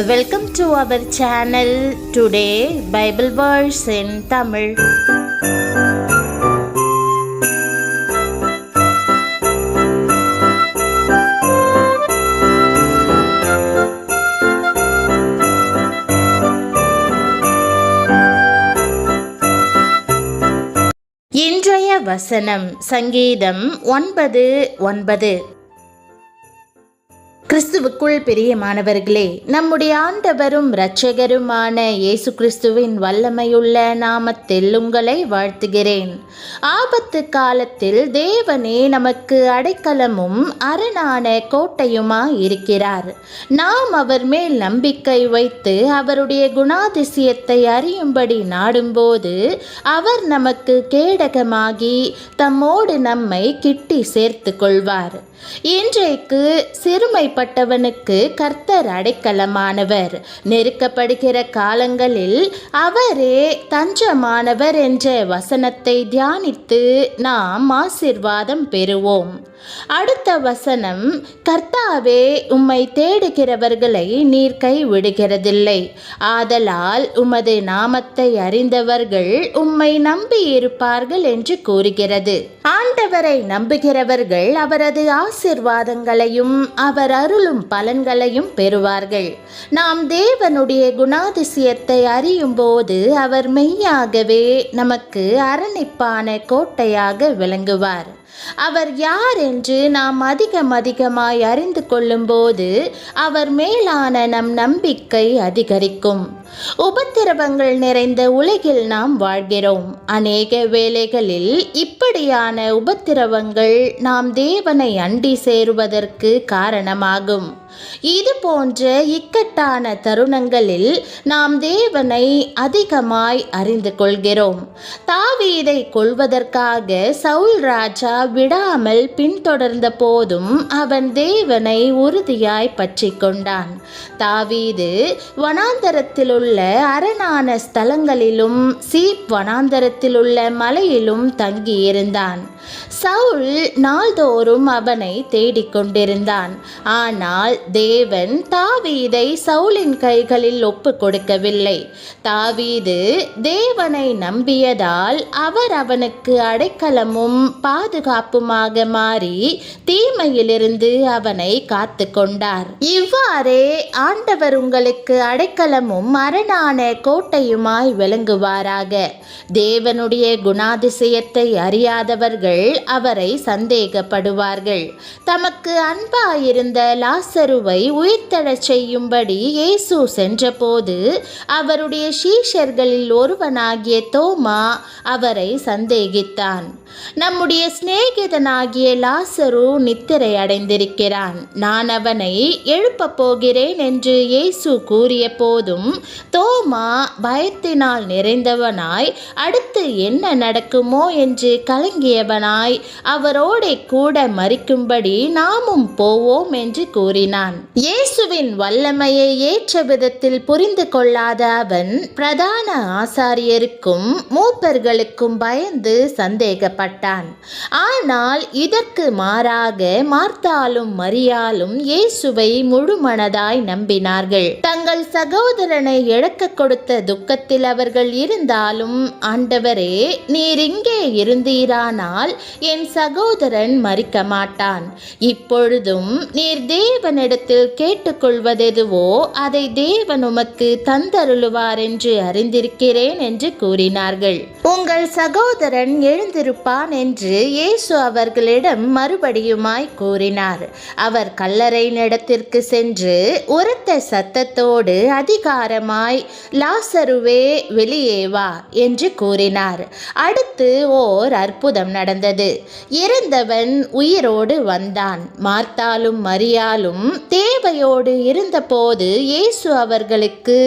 Welcome to our channel. Today Bible verse in Tamil. இன்றைய வசனம் சங்கீதம் 9:9. கிறிஸ்துவுக்குள் பிரியமானவர்களே, நம்முடைய ஆண்டவரும் இரட்சகருமான இயேசு கிறிஸ்துவின் வல்லமையுள்ள நாமத்தில் உங்களை வாழ்த்துகிறேன். ஆபத்து காலத்தில் தேவனே நமக்கு அடைக்கலமும் அரணான கோட்டையுமாய் இருக்கிறார். நாம் அவர் மேல் நம்பிக்கை வைத்து அவருடைய குணாதிசயத்தை அறியும்படி நாடும்போது அவர் நமக்கு கேடகமாகி தம்மோடு நம்மை கிட்டி சேர்த்து கொள்வார். இன்றைக்கு சிறுமைப்பட்டவனுக்கு கர்த்தர் அடைக்கலமானவர். நெருக்கப்படுகிற காலங்களில் அவரே தஞ்சமானவர் என்ற வசனத்தை தியானித்து நாம் ஆசீர்வாதம் பெறுவோம். அடுத்த வசனம், கர்த்தாவே உம்மை தேடுகிறவர்களை நீர் கைவிடுகிறதில்லை, ஆதலால் உமது நாமத்தை அறிந்தவர்கள் உம்மை நம்பி இருப்பார்கள் என்று கூறுகிறது. ஆண்டவரை நம்புகிறவர்கள் அவரது ஆசீர்வாதங்களையும் அவர் அருளும் பலன்களையும் பெறுவார்கள். நாம் தேவனுடைய குணாதிசயத்தை அறியும் போது அவர் மெய்யாகவே நமக்கு அரணிப்பான கோட்டையாக விளங்குவார். அவர் யார் என்று நாம் அதிகமாய் அறிந்து கொள்ளும் போது அவர் மேலான நம் நம்பிக்கை அதிகரிக்கும். உபத்திரவங்கள் நிறைந்த உலகில் நாம் வாழ்கிறோம். அநேக வேளைகளில் இப்படியான உபத்திரவங்கள் நாம் தேவனை அண்டி சேருவதற்கு காரணமாகும். இது போன்ற இக்கட்டான தருணங்களில் நாம் தேவனை அதிகமாய் அறிந்து கொள்கிறோம். தாவீதை கொல்வதற்காக சவுல் ராஜா விடாமல் பின்தொடர்ந்த போதும் அவன் தேவனை உறுதியாய் பற்றி கொண்டான். தாவீது வனாந்தரத்தில் உள்ள அரணான ஸ்தலங்களிலும் சீப் வனாந்தரத்தில் உள்ள மலையிலும் தங்கியிருந்தான். சவுல் நாள்தோறும் அவனை தேடிக்கொண்டிருந்தான். ஆனால் தேவன் தாவீதை சவுலின் கைகளில் ஒப்பு கொடுக்கவில்லை. தாவீது தேவனை நம்பியதால் அவர் அவனுக்கு அடைக்கலமும் பாதுகாப்புமாக மாறி தீமையிலிருந்து அவனை காத்து கொண்டார். இவ்வாறே ஆண்டவர் உங்களுக்கு அடைக்கலமும் அரணான கோட்டையுமாய் விளங்குவாராக. தேவனுடைய குணாதிசயத்தை அறியாதவர்கள் அவரை சந்தேகப்படுவார்கள். தமக்கு அன்பாயிருந்த லாசருவை உயிர்த்தெழச் செய்யும்படி இயேசு சென்றபோது அவருடைய சீஷர்களில் ஒருவனாகிய தோமா அவரை சந்தேகித்தான். நம்முடைய சிநேகிதனாகிய லாசரு நித்திரை அடைந்திருக்கிறான், நான் அவனை எழுப்ப போகிறேன் என்று இயேசு கூறிய போதும் தோமா பயத்தினால் நிறைந்தவனாய் அடுத்து என்ன நடக்குமோ என்று கலங்கியவனாய் அவரோடே கூட மரிக்கும்படி நாமும் போவோம் என்று கூறினான். இயேசுவின் வல்லமையை ஏற்ற விதத்தில் புரிந்து கொள்ளாத அவன் பிரதான ஆசாரியருக்கும் மூப்பர்களுக்கும் பயந்து சந்தேகப்பட்டான். ஆனால் இதற்கு மாறாக மார்த்தாலும் மரியாளும் இயேசுவை முழுமனதாய் நம்பினார்கள். தங்கள் சகோதரனை இழக்க கொடுத்த துக்கத்தில் அவர்கள் இருந்தாலும், ஆண்டவரே நீர் இங்கே இருந்தீரானால் என் சகோதரன் மரிக்க மாட்டான், இப்பொழுதும் நீர் தேவனிடத்தில் கேட்டுக்கொள்வதெதுவோ அதை தேவன் உமக்கு தந்தருளுவார் என்று அறிந்திருக்கிறேன் என்று கூறினார்கள். உங்கள் சகோதரன் எழுந்திருப்பான் என்று இயேசு அவர்களிடம் மறுபடியுமாய் கூறினார். அவர் கல்லறையினிடத்திற்கு சென்று உரத்த சத்தத்தோடு அதிகாரமாய் லாசருவே வெளியே வா என்று கூறினார். அடுத்து ஓர் அற்புதம் நடந்தது. இறந்தவன் உயிரோடு வந்தான். மார்த்தாலும் மரியாளும் தேவையோடு இருந்தபோது இயேசு அவர்களுக்கு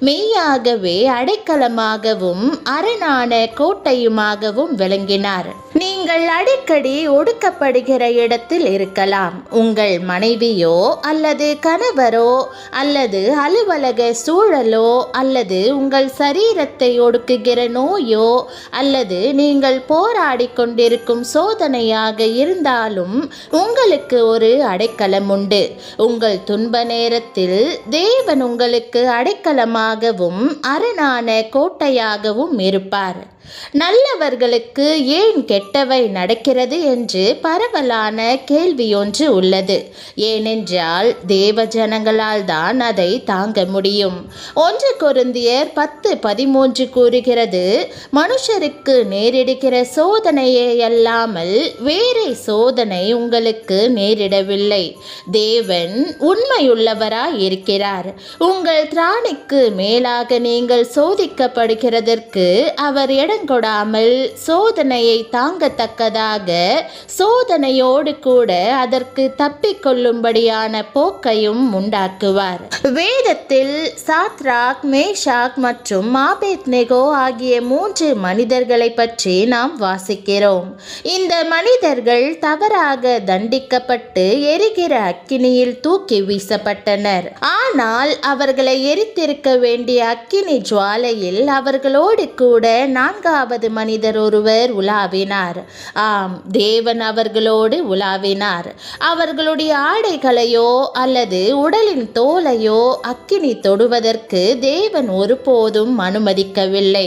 மெய்யாகவே அடைக்கலமாகவும் அரணான கோட்டையுமாகவும் விளங்கினார். நீங்கள் நீங்கள் அடிக்கடி ஒடுக்கப்படுகிற இடத்தில் இருக்கலாம். உங்கள் மனைவியோ அல்லது கணவரோ அல்லது அலுவலக சூழலோ அல்லது உங்கள் சரீரத்தை ஒடுக்குகிற நோயோ அல்லது நீங்கள் போராடி கொண்டிருக்கும் சோதனையாக இருந்தாலும் உங்களுக்கு ஒரு அடைக்கலம் உண்டு. உங்கள் துன்ப நேரத்தில் தேவன் உங்களுக்கு அடைக்கலமாகவும் அரணான கோட்டையாகவும் இருப்பார். நல்லவர்களுக்கு ஏன் கெட்டவை நடக்கிறது என்று பரவலான கேள்வியொன்று உள்ளது. ஏனென்றால் தேவ ஜனங்களால் தான் அதை தாங்க முடியும். 1 கொரிந்தியர் 10:13 கூறுகிறது, மனுஷருக்கு நேரிடுகிற சோதனையே அல்லாமல் வேறே சோதனை உங்களுக்கு நேரிடவில்லை. தேவன் உண்மையுள்ளவராய் இருக்கிறார். உங்கள் திராணிக்கு மேலாக நீங்கள் சோதிக்கப்படுகிறதற்கு அவர் கொடாமல் சோதனையை தாங்கத்தக்கதாக சோதனையோடு கூட அதற்கு தப்பிக்கொள்ளும்படியான போக்கையும் உண்டாக்குவார். வேதத்தில் சாத்ராக், மேஷாக் மற்றும் ஆபேத்நேகோ ஆகிய 3 மனிதர்களை பற்றி நாம் வாசிக்கிறோம். இந்த மனிதர்கள் தவறாக தண்டிக்கப்பட்டு எரிகிற அக்கினியில் தூக்கி வீசப்பட்டனர். ஆனால் அவர்களை எரித்திருக்க வேண்டிய அக்கினி ஜுவாலையில் அவர்களோடு கூட 4வது மனிதர் ஒருவர் உலாவினார். ஆம், தேவன் அவர்களோடு உலாவினார். அவர்களுடைய ஆடைகளையோ அல்லது உடலின் தோலையோ அக்கினி தொடுவதற்கு தேவன் ஒருபோதும் அனுமதிக்கவில்லை.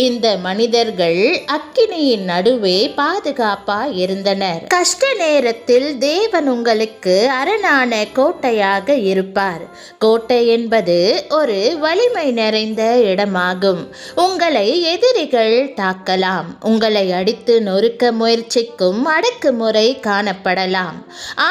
இந்த மனிதர்கள் அக்கினியின் நடுவே பாதுகாப்பாய் இருந்தனர். கஷ்ட நேரத்தில் தேவன் உங்களுக்கு அரணான கோட்டையாக இருப்பார். கோட்டை என்பது ஒரு வலிமை நிறைந்த இடமாகும். உங்களை எதிரிகள் தாக்கலாம். உங்களை அடித்து நொறுக்க முயற்சிக்கும் அடக்குமுறை காணப்படலாம்.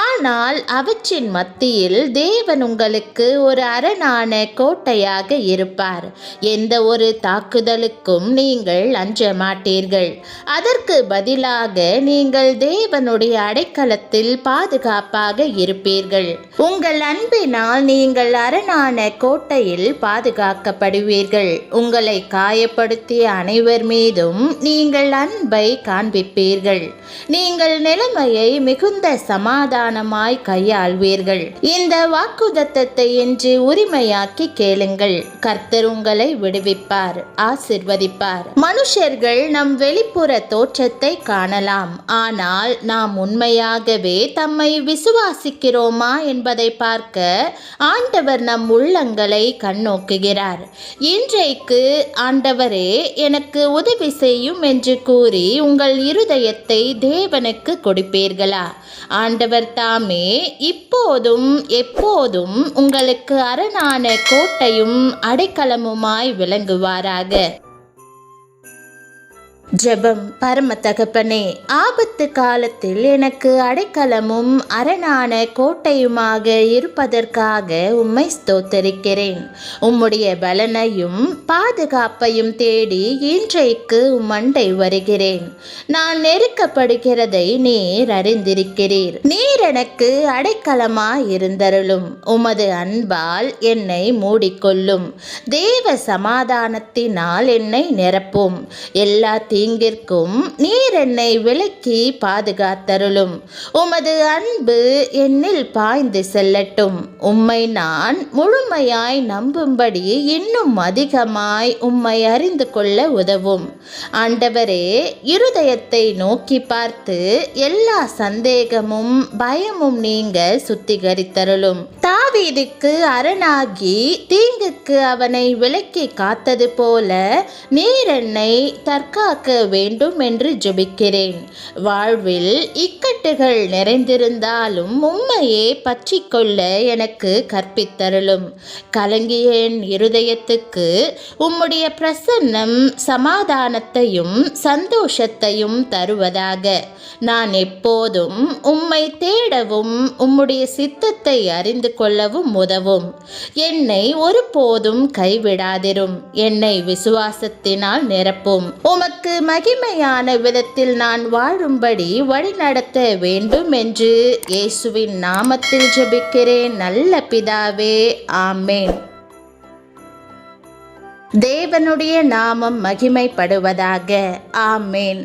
ஆனால் அவற்றின் மத்தியில் தேவன் உங்களுக்கு ஒரு அரணான கோட்டையாக இருப்பார். எந்த ஒரு தாக்குதலுக்கும் நீங்கள் அஞ்ச மாட்டீர்கள். அதற்கு பதிலாக நீங்கள் தேவனுடைய அடைக்கலத்தில் பாதுகாப்பாக இருப்பீர்கள். உங்கள் அன்பினால் நீங்கள் அரணான கோட்டையில் பாதுகாக்கப்படுவீர்கள். உங்களை காயப்படுத்திய அனைவர் மீதும் நீங்கள் அன்பை காண்பிப்பீர்கள். நீங்கள் நிலைமையை மிகுந்த சமாதானமாய் கையாள்வீர்கள். இந்த வாக்குத்தத்தத்தை இன்று உரிமையாக்கி கேளுங்கள். கர்த்தர் உங்களை விடுவிப்பார், ஆசிர்வதிப்பார். மனுஷர்கள் நம் வெளிப்புற தோற்றத்தை காணலாம். ஆனால் நாம் உண்மையாகவே தம்மை விசுவாசிக்கிறோமா என்பதை பார்க்க ஆண்டவர் நம் உள்ளங்களை கண்ணோக்குகிறார். இன்றைக்கு ஆண்டவரே எனக்கு உதவி செய்யும் என்று கூறி உங்கள் இருதயத்தை தேவனுக்கு கொடுப்பீர்களா? ஆண்டவர் தாமே இப்போதும் எப்போதும் உங்களுக்கு அரணான கோட்டையும் அடைக்கலமுமாய் விளங்குவாராக. ஜெபம். பரம தகப்பனே, ஆபத்து காலத்தில் எனக்கு அடைக்கலமும் அரணான கோட்டையுமாக இருப்பதற்காக உம்மை ஸ்தோத்தரிக்கிறேன். உம்முடைய பலனையும் பாதுகாப்பையும் தேடி இன்றைக்கு உம்மண்டை வருகிறேன். நான் நெருக்கப்படுகிறதை நீர் அறிந்திருக்கிறீர். நீர் எனக்கு அடைக்கலமாய் இருந்தருளும். உமது அன்பால் என்னை மூடிக்கொள்ளும். தேவ சமாதானத்தினால் என்னை நிரப்பும். எல்லா தீங்கிற்கும் நீர் என்னை விலக்கி பாதுகாத்தருளும். உமது அன்பு என்னில் பாய்ந்து செல்லட்டும். உம்மை நான் முழுமையாய் நம்பும்படி இன்னும் அதிகமாய் உம்மை அறிந்து கொள்ள உதவும். ஆண்டவரே, இருதயத்தை நோக்கி பார்த்து எல்லா சந்தேகமும் பயமும் நீங்க சுத்திகரித்தருளும். தாவீதுக்கு அரணாகி தீங்குக்கு அவனை விலக்கி காத்தது போல நீர் என்னை தற்காக்க வேண்டும் என்று ஜெபிக்கிறேன். வாழ்வில் இக்கட்டுகள் நிறைந்திருந்தாலும் உம்மையே பற்றி கொள்ள எனக்கு கற்பித்தருளும். கலங்கிய என் இருதயத்துக்கு உம்முடைய பிரசன்னம் சமாதானத்தையும் சந்தோஷத்தையும் தருவதாக. நான் எப்போதும் உம்மை தேடவும் உம்முடைய சித்தத்தை அறிந்து கொள்ளவும் உதவும். என்னை ஒருபோதும் கைவிடாதிரும். என்னை விசுவாசத்தினால் நிரப்பும். உமக்கு மகிமையான விதத்தில் நான் வாழும்படி வழிநடத்த வேண்டும் என்று இயேசுவின் நாமத்தில் ஜெபிக்கிறேன் நல்ல பிதாவே, ஆமென். தேவனுடைய நாமம் மகிமைப்படுவதாக. ஆமென்.